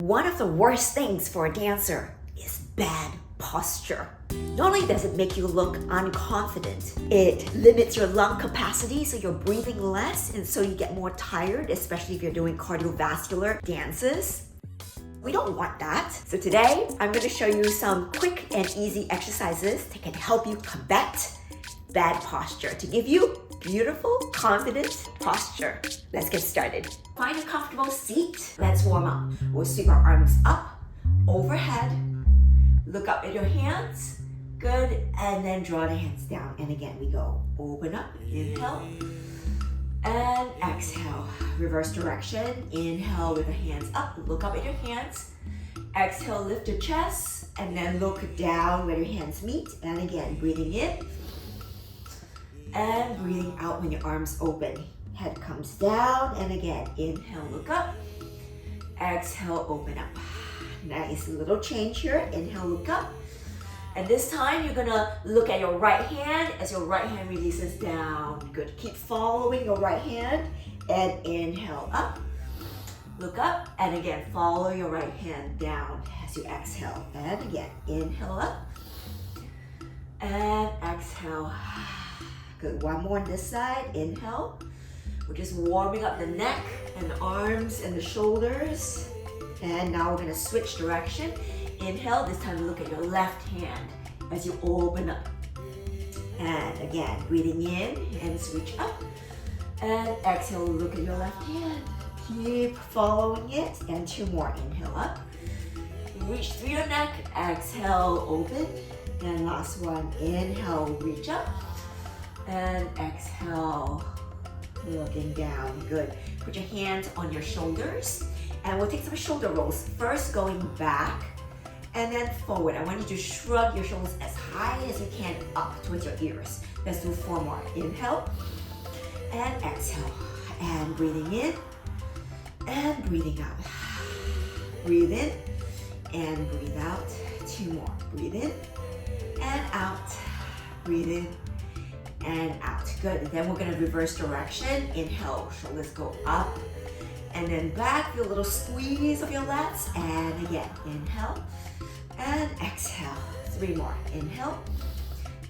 One of the worst things for a dancer is bad posture. Not only does it make you look unconfident, it limits your lung capacity, so you're breathing less, and so you get more tired, especially if you're doing cardiovascular dances. We don't want that. So today, I'm going to show you some quick and easy exercises that can help you combat bad posture, to give you beautiful, confident posture. Let's get started. Find a comfortable seat. Let's warm up. We'll sweep our arms up, overhead. Look up at your hands. Good. And then draw the hands down. And again, we go open up. Inhale. And exhale. Reverse direction. Inhale with the hands up. Look up at your hands. Exhale, lift your chest. And then look down where your hands meet. And again, breathing in. And breathing out when your arms open. Head comes down, and again, inhale, look up. Exhale, open up. Nice little change here. Inhale, look up. And this time, you're gonna look at your right hand as your right hand releases down. Good. Keep following your right hand, and inhale up. Look up, and again, follow your right hand down as you exhale. And again, inhale up. And exhale. Good, one more on this side, inhale. We're just warming up the neck and the arms and the shoulders. And now we're gonna switch direction. Inhale, this time look at your left hand as you open up. And again, breathing in and switch up. And exhale, look at your left hand. Keep following it, and two more, inhale up. Reach through your neck, exhale, open. And last one, inhale, reach up. And exhale, looking down. Good. Put your hands on your shoulders, and we'll take some shoulder rolls. First, going back, and then forward. I want you to shrug your shoulders as high as you can up towards your ears. Let's do 4 more. Inhale, and exhale. And breathing in, and breathing out. Breathe in, and breathe out. 2 more. Breathe in, and out. Breathe in, and out. Good. Then we're going to reverse direction. Inhale, shoulders go up and then back. Feel a little squeeze of your lats. And again, inhale and exhale. 3 more. Inhale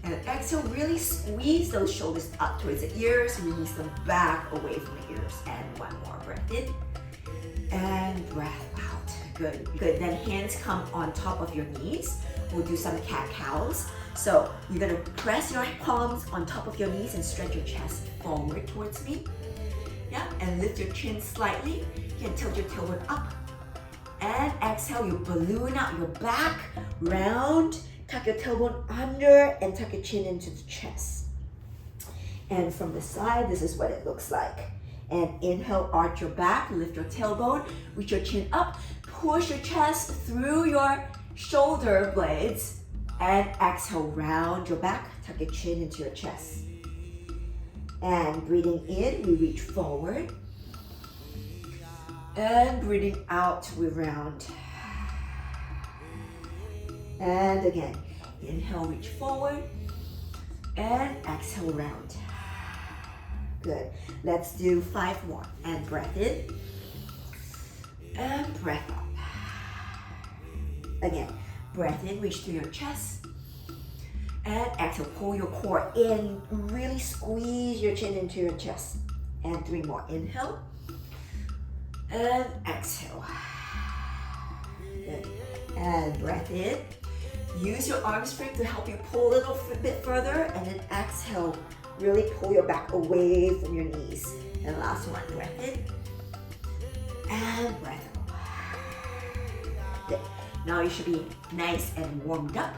and exhale. Really squeeze those shoulders up towards the ears. Release them back away from the ears. And 1 more. Breath in and breath out. Good. Good. Then hands come on top of your knees. We'll do some cat-cows. So you're gonna press your palms on top of your knees and stretch your chest forward towards me. Yeah, and lift your chin slightly. You can tilt your tailbone up. And exhale, you balloon out your back, round. Tuck your tailbone under and tuck your chin into the chest. And from the side, this is what it looks like. And inhale, arch your back, lift your tailbone, reach your chin up, push your chest through your shoulder blades. And exhale, round your back, tuck your chin into your chest. And breathing in, we reach forward. And breathing out, we round. And again, inhale, reach forward. And exhale, round. Good. Let's do 5 more. And breath in. And breath out. Again. Breath in, reach through your chest. And exhale, pull your core in. Really squeeze your chin into your chest. And 3 more. Inhale. And exhale. Good. And breath in. Use your arm strength to help you pull a little bit further. And then exhale. Really pull your back away from your knees. And last one. Breath in. And breath out. Good. Now you should be nice and warmed up.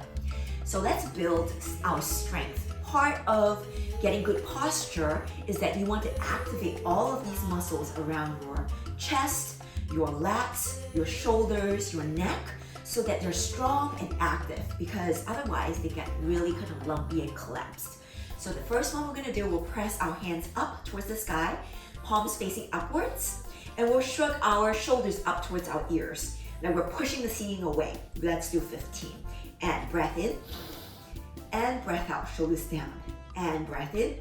So let's build our strength. Part of getting good posture is that you want to activate all of these muscles around your chest, your lats, your shoulders, your neck, so that they're strong and active, because otherwise they get really kind of lumpy and collapsed. So the first one we're gonna do, we'll press our hands up towards the sky, palms facing upwards, and we'll shrug our shoulders up towards our ears. Now we're pushing the seating away. Let's do 15. And breath in, and breath out, shoulders down. And breath in,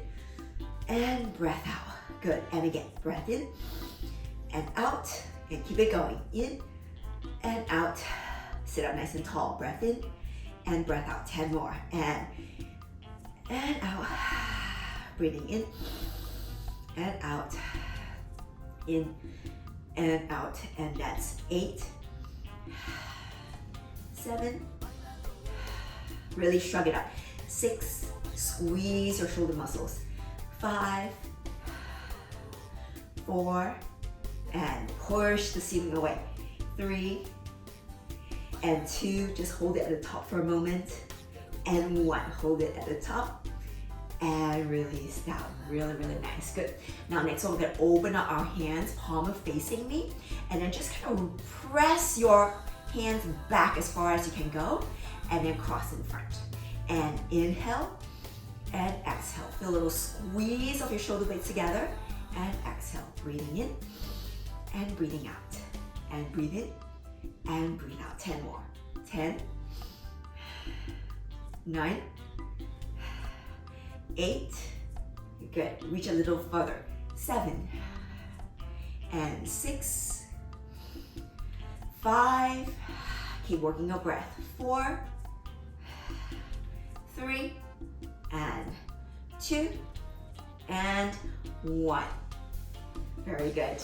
and breath out. Good, and again, breath in, and out, and keep it going. In, and out. Sit up nice and tall. Breath in and breath out. 10 more. And out. Breathing in and out. In and out. And that's 8, 7. Really shrug it up. 6. Squeeze your shoulder muscles. 5, 4, and push the ceiling away. 3, and 2, just hold it at the top for a moment. And 1, hold it at the top. And release down. Really, really nice. Good. Now next one, we're gonna open up our hands, palm facing me. And then just kind of press your hands back as far as you can go. And then cross in front. And inhale and exhale. Feel a little squeeze of your shoulder blades together. And exhale. Breathing in and breathing out. And breathe in and breathe out. 10 more. 10, 9, 8. Good. Reach a little further. 7 and 6, 5. Keep working your breath. 4, 3, and 2, and 1. Very good.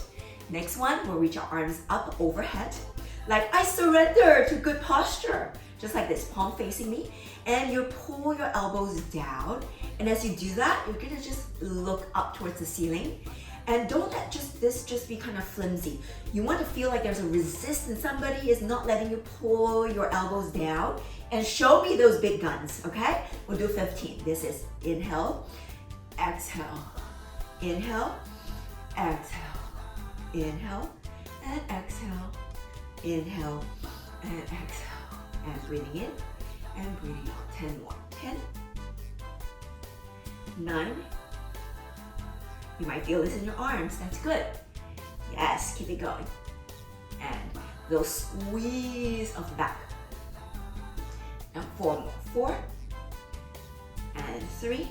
Next one, we'll reach our arms up overhead. Like I surrender to good posture. Just like this, palm facing me. And you pull your elbows down. And as you do that, you're gonna just look up towards the ceiling. And don't let this just be kind of flimsy. You want to feel like there's a resistance. Somebody is not letting you pull your elbows down. And show me those big guns, okay? We'll do 15. This is inhale, exhale, inhale, exhale, inhale, and exhale, inhale, and exhale. And breathing in and breathing out. 10 more. 10, 9. You might feel this in your arms. That's good. Yes, keep it going. And little squeeze of the back. And 4 more. 4, and 3,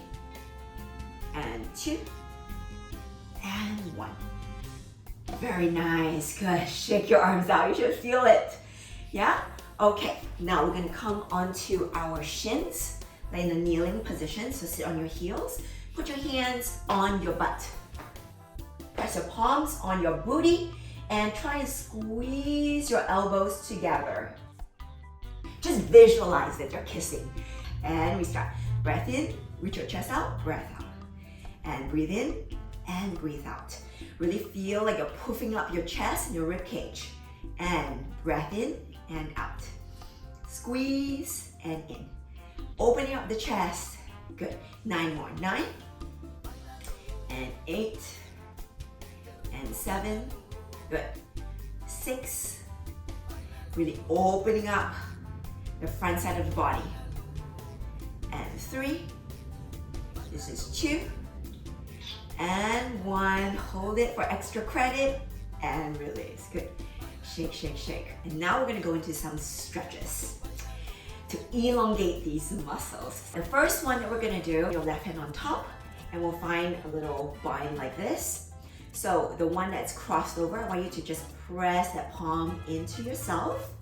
and 2, and 1. Very nice. Good. Shake your arms out. You should feel it. Yeah? Okay. Now we're going to come onto our shins. Lay in the kneeling position. So sit on your heels. Put your hands on your butt. Press your palms on your booty and try and squeeze your elbows together. Just visualize that you're kissing. And we start. Breath in, reach your chest out, breath out. And breathe in and breathe out. Really feel like you're puffing up your chest and your rib cage. And breath in and out. Squeeze and in. Opening up the chest. Good. 9 more. 9, and 8, and 7. Good. 6. Really opening up the front side of the body. And 3. This is 2. And 1. Hold it for extra credit. And release. Good. Shake, shake, shake. And now we're going to go into some stretches to elongate these muscles. The first one that we're going to do, your left hand on top, and we'll find a little bind like this. So the one that's crossed over, I want you to just press that palm into yourself.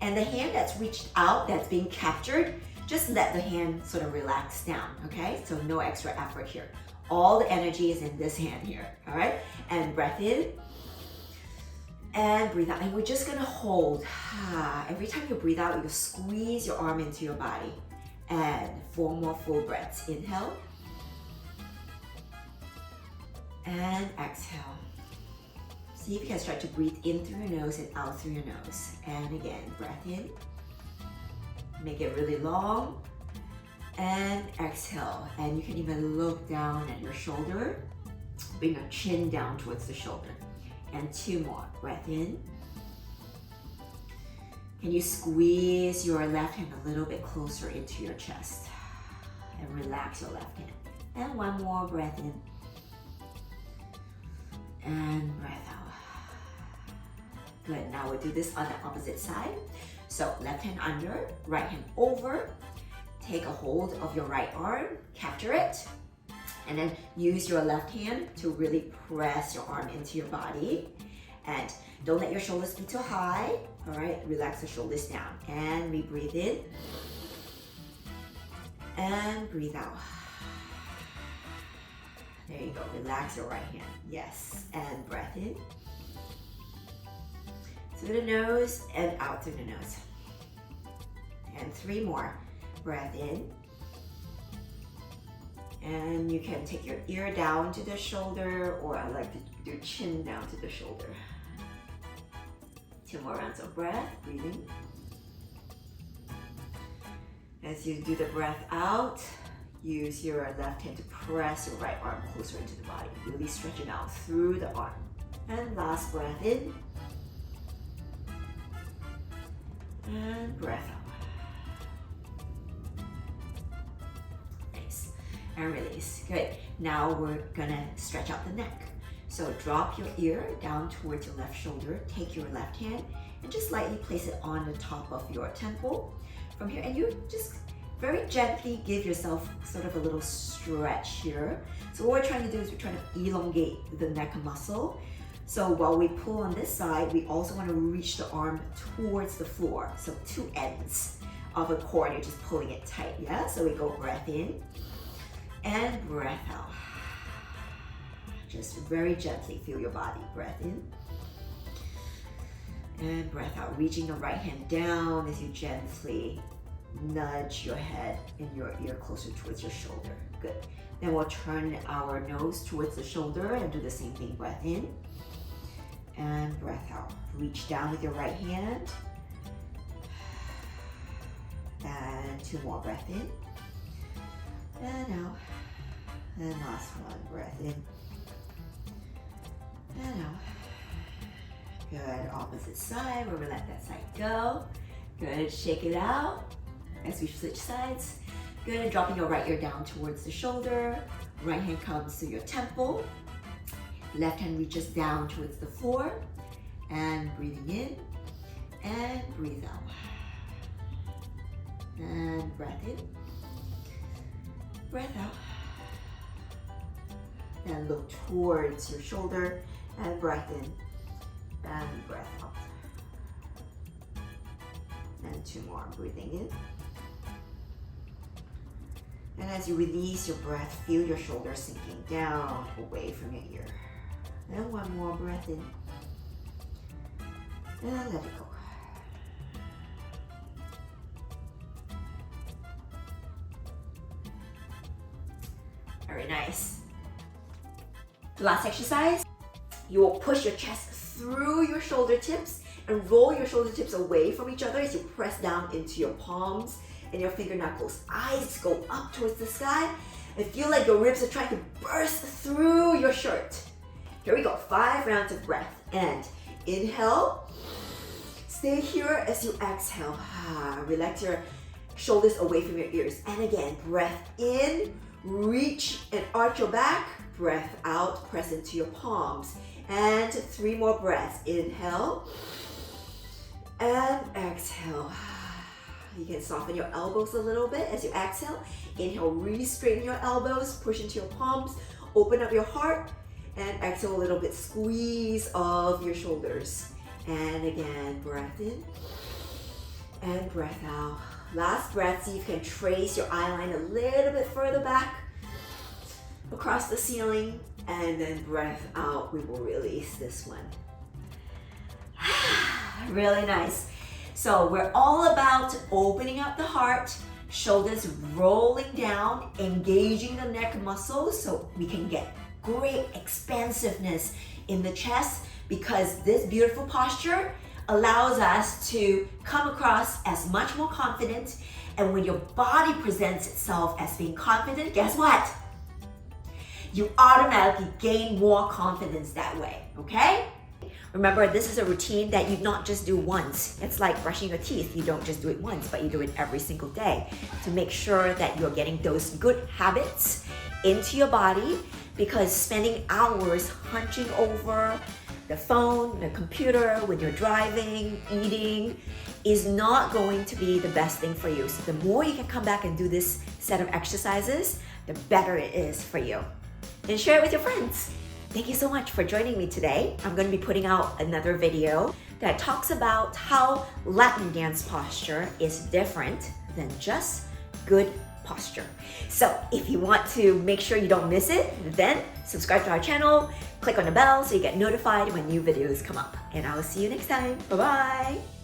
And the hand that's reached out, that's being captured, just let the hand sort of relax down, okay? So no extra effort here. All the energy is in this hand here, all right? And breath in, and breathe out. And we're just gonna hold. Every time you breathe out, you squeeze your arm into your body. And 4 more full breaths. Inhale, and exhale. See if you can start to breathe in through your nose and out through your nose. And again, breath in. Make it really long. And exhale. And you can even look down at your shoulder. Bring your chin down towards the shoulder. And 2 more. Breath in. Can you squeeze your left hand a little bit closer into your chest? And relax your left hand. And 1 more. Breath in. And breath out. Good. Now we'll do this on the opposite side. So left hand under, right hand over. Take a hold of your right arm, capture it, and then use your left hand to really press your arm into your body. And don't let your shoulders be too high. All right, relax the shoulders down. And we breathe in. And breathe out. There you go, relax your right hand. Yes, and breath in. Through the nose and out through the nose. And 3 more. Breath in. And you can take your ear down to the shoulder, or I like to do chin down to the shoulder. 2 more rounds of breath, breathing. As you do the breath out, use your left hand to press your right arm closer into the body. Really stretch it out through the arm. And last breath in. And breath out. Nice. And release. Good. Now we're gonna stretch out the neck. So drop your ear down towards your left shoulder. Take your left hand and just lightly place it on the top of your temple. From here, and you just very gently give yourself sort of a little stretch here. So what we're trying to do is we're trying to elongate the neck muscle. So while we pull on this side, we also want to reach the arm towards the floor. So 2 ends of a cord, you're just pulling it tight, yeah? So we go breath in and breath out. Just very gently feel your body. Breath in and breath out. Reaching the right hand down as you gently nudge your head and your ear closer towards your shoulder. Good. Then we'll turn our nose towards the shoulder and do the same thing. Breath in and breath out. Reach down with your right hand. And 2 more. Breath in and out. And last one. Breath in and out. Good. Opposite side, where we let that side go. Good. Shake it out as we switch sides. Good. Dropping your right ear down towards the shoulder. Right hand comes to your temple. Left hand reaches down towards the floor. And breathing in and breathe out. And breath in. Breath out. And look towards your shoulder and breath in and breath out. And 2 more, breathing in. And as you release your breath, feel your shoulders sinking down away from your ear. And 1 more, breath in. And let it go. Very nice. The last exercise, you will push your chest through your shoulder tips and roll your shoulder tips away from each other as you press down into your palms and your finger knuckles. Eyes go up towards the sky and feel like your ribs are trying to burst through your shirt. Here we go, 5 rounds of breath. And inhale, stay here as you exhale. Relax your shoulders away from your ears. And again, breath in, reach and arch your back. Breath out, press into your palms. And 3 more breaths. Inhale and exhale. You can soften your elbows a little bit as you exhale. Inhale, really straighten your elbows, push into your palms, open up your heart, and exhale a little bit, squeeze of your shoulders. And again, breath in and breath out. Last breath, see if you can trace your eye line a little bit further back across the ceiling, and then breath out. We will release this one. Really nice. So we're all about opening up the heart, shoulders rolling down, engaging the neck muscles so we can get great expansiveness in the chest, because this beautiful posture allows us to come across as much more confident. And when your body presents itself as being confident, guess what? You automatically gain more confidence that way, okay? Remember, this is a routine that you not just do once. It's like brushing your teeth. You don't just do it once, but you do it every single day to make sure that you're getting those good habits into your body, because spending hours hunching over the phone, the computer, when you're driving, eating, is not going to be the best thing for you. So the more you can come back and do this set of exercises, the better it is for you. And share it with your friends. Thank you so much for joining me today. I'm going to be putting out another video that talks about how Latin dance posture is different than just good posture. So if you want to make sure you don't miss it, then subscribe to our channel, click on the bell so you get notified when new videos come up. And I will see you next time. Bye-bye.